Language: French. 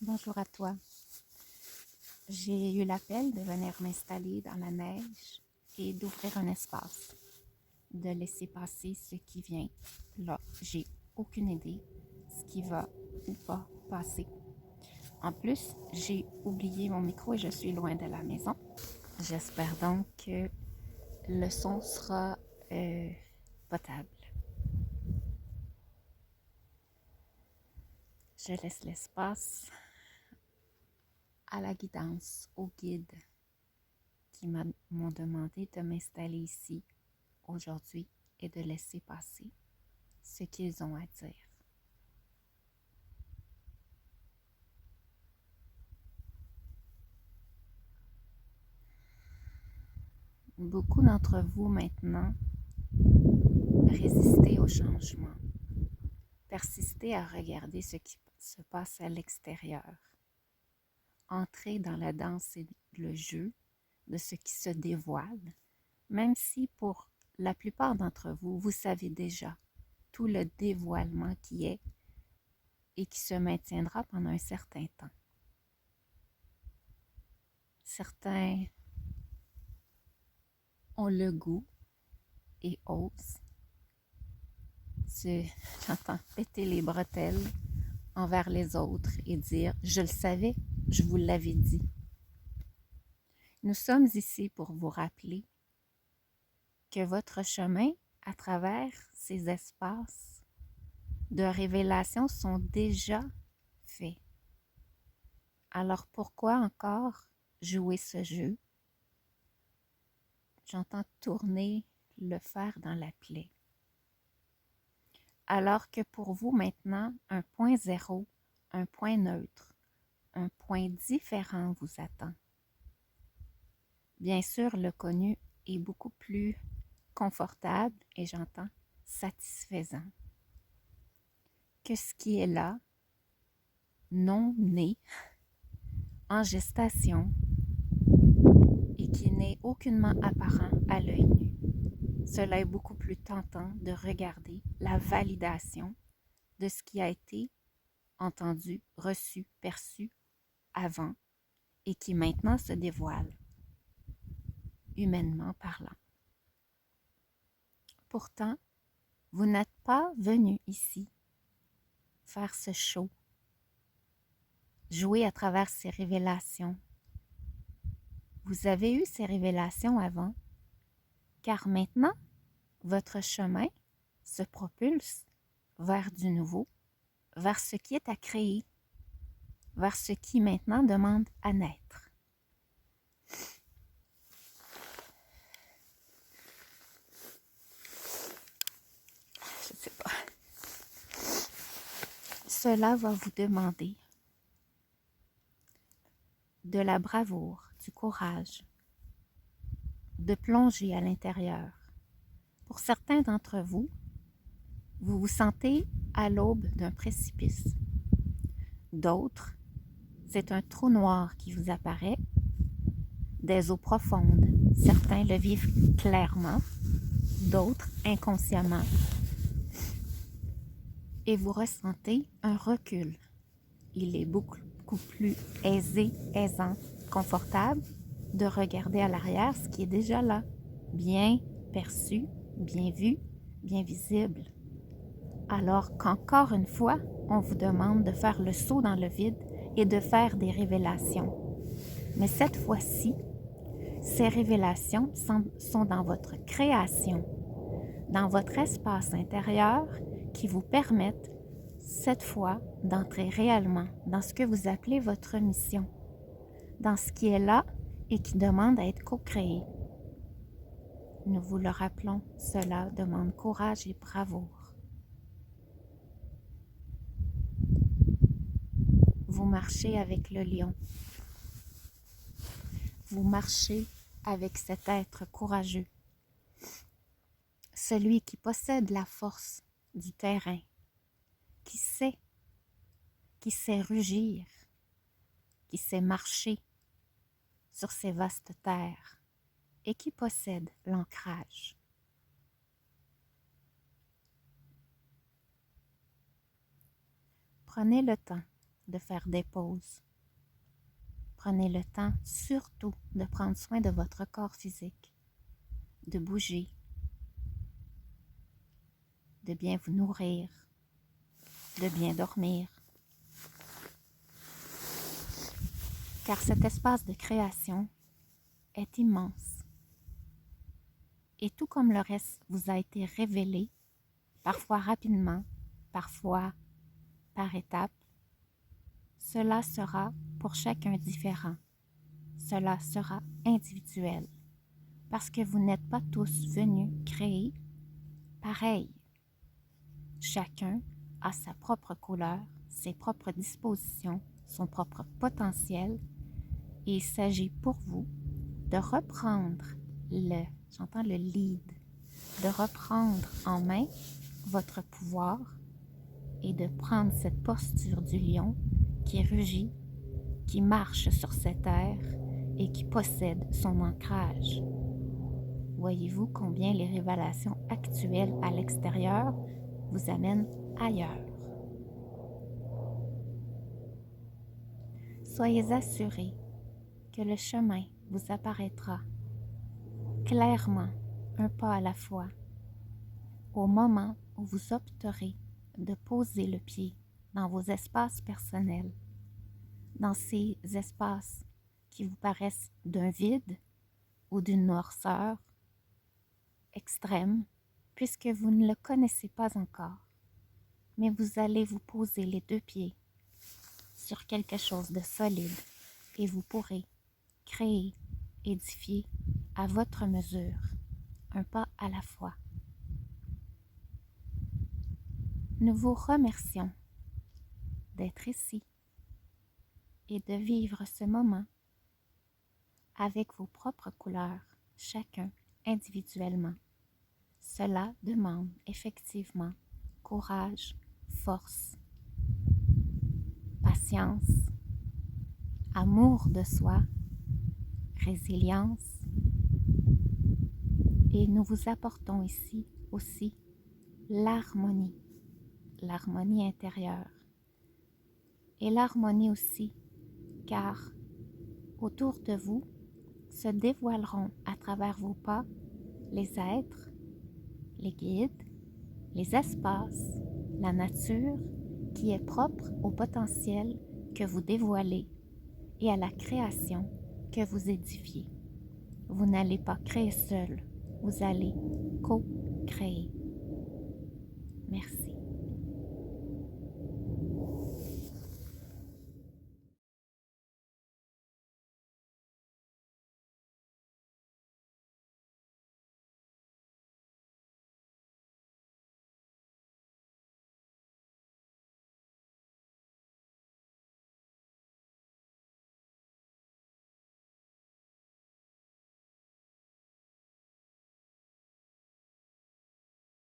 Bonjour à toi. J'ai eu l'appel de venir m'installer dans la neige et d'ouvrir un espace, de laisser passer ce qui vient. Là, j'ai aucune idée ce qui va ou pas passer. En plus, j'ai oublié mon micro et je suis loin de la maison. J'espère donc que le son sera potable. Je laisse l'espace à la guidance, au guide qui m'ont demandé de m'installer ici aujourd'hui et de laisser passer ce qu'ils ont à dire. Beaucoup d'entre vous maintenant résistez au changement, persistez à regarder ce qui se passe à l'extérieur, entrez dans la danse et le jeu de ce qui se dévoile, même si pour la plupart d'entre vous, vous savez déjà tout le dévoilement qui est et qui se maintiendra pendant un certain temps. Certains ont le goût et osent j'entends péter les bretelles envers les autres et dire « Je le savais, je vous l'avais dit ». Nous sommes ici pour vous rappeler que votre chemin à travers ces espaces de révélation sont déjà faits. Alors pourquoi encore jouer ce jeu? J'entends tourner le fer dans la plaie. Alors que pour vous maintenant, un point zéro, un point neutre, un point différent vous attend. Bien sûr, le connu est beaucoup plus confortable et j'entends satisfaisant que ce qui est là, non né, en gestation et qui n'est aucunement apparent à l'œil nu. Cela est beaucoup plus tentant de regarder la validation de ce qui a été entendu, reçu, perçu avant et qui maintenant se dévoile, humainement parlant. Pourtant, vous n'êtes pas venu ici faire ce show, jouer à travers ces révélations. Vous avez eu ces révélations avant, car maintenant, votre chemin se propulse vers du nouveau, vers ce qui est à créer, vers ce qui maintenant demande à naître. Je ne sais pas. Cela va vous demander de la bravoure, du courage, de plonger à l'intérieur. Pour certains d'entre vous, vous vous sentez à l'aube d'un précipice. D'autres, c'est un trou noir qui vous apparaît, des eaux profondes. Certains le vivent clairement, d'autres inconsciemment. Et vous ressentez un recul. Il est beaucoup plus aisant, confortable de regarder à l'arrière ce qui est déjà là, bien perçu, bien vu, bien visible. Alors qu'encore une fois, on vous demande de faire le saut dans le vide et de faire des révélations. Mais cette fois-ci, ces révélations sont dans votre création, dans votre espace intérieur qui vous permettent cette fois d'entrer réellement dans ce que vous appelez votre mission, dans ce qui est là et qui demande à être co-créé. Nous vous le rappelons, cela demande courage et bravoure. Vous marchez avec le lion. Vous marchez avec cet être courageux, celui qui possède la force du terrain, qui sait rugir, qui sait marcher sur ces vastes terres et qui possède l'ancrage. Prenez le temps de faire des pauses. Prenez le temps surtout de prendre soin de votre corps physique, de bouger, de bien vous nourrir, de bien dormir. Car cet espace de création est immense. Et tout comme le reste vous a été révélé, parfois rapidement, parfois par étapes, cela sera pour chacun différent. Cela sera individuel. Parce que vous n'êtes pas tous venus créer pareil. Chacun a sa propre couleur, ses propres dispositions, son propre potentiel. Et il s'agit pour vous de reprendre j'entends le lead, de reprendre en main votre pouvoir et de prendre cette posture du lion qui rugit, qui marche sur cette terre et qui possède son ancrage. Voyez-vous combien les révélations actuelles à l'extérieur vous amènent ailleurs. Soyez assurés que le chemin vous apparaîtra clairement, un pas à la fois, au moment où vous opterez de poser le pied dans vos espaces personnels, dans ces espaces qui vous paraissent d'un vide ou d'une noirceur extrême, puisque vous ne le connaissez pas encore. Mais vous allez vous poser les deux pieds sur quelque chose de solide et vous pourrez créer, édifier à votre mesure, un pas à la fois. Nous vous remercions d'être ici et de vivre ce moment avec vos propres couleurs, chacun individuellement. Cela demande effectivement courage, force, patience, amour de soi, résilience. Et nous vous apportons ici aussi l'harmonie intérieure. Et l'harmonie aussi, car autour de vous se dévoileront à travers vos pas les êtres, les guides, les espaces, la nature qui est propre au potentiel que vous dévoilez et à la création que vous édifiez. Vous n'allez pas créer seul, vous allez co-créer. Merci.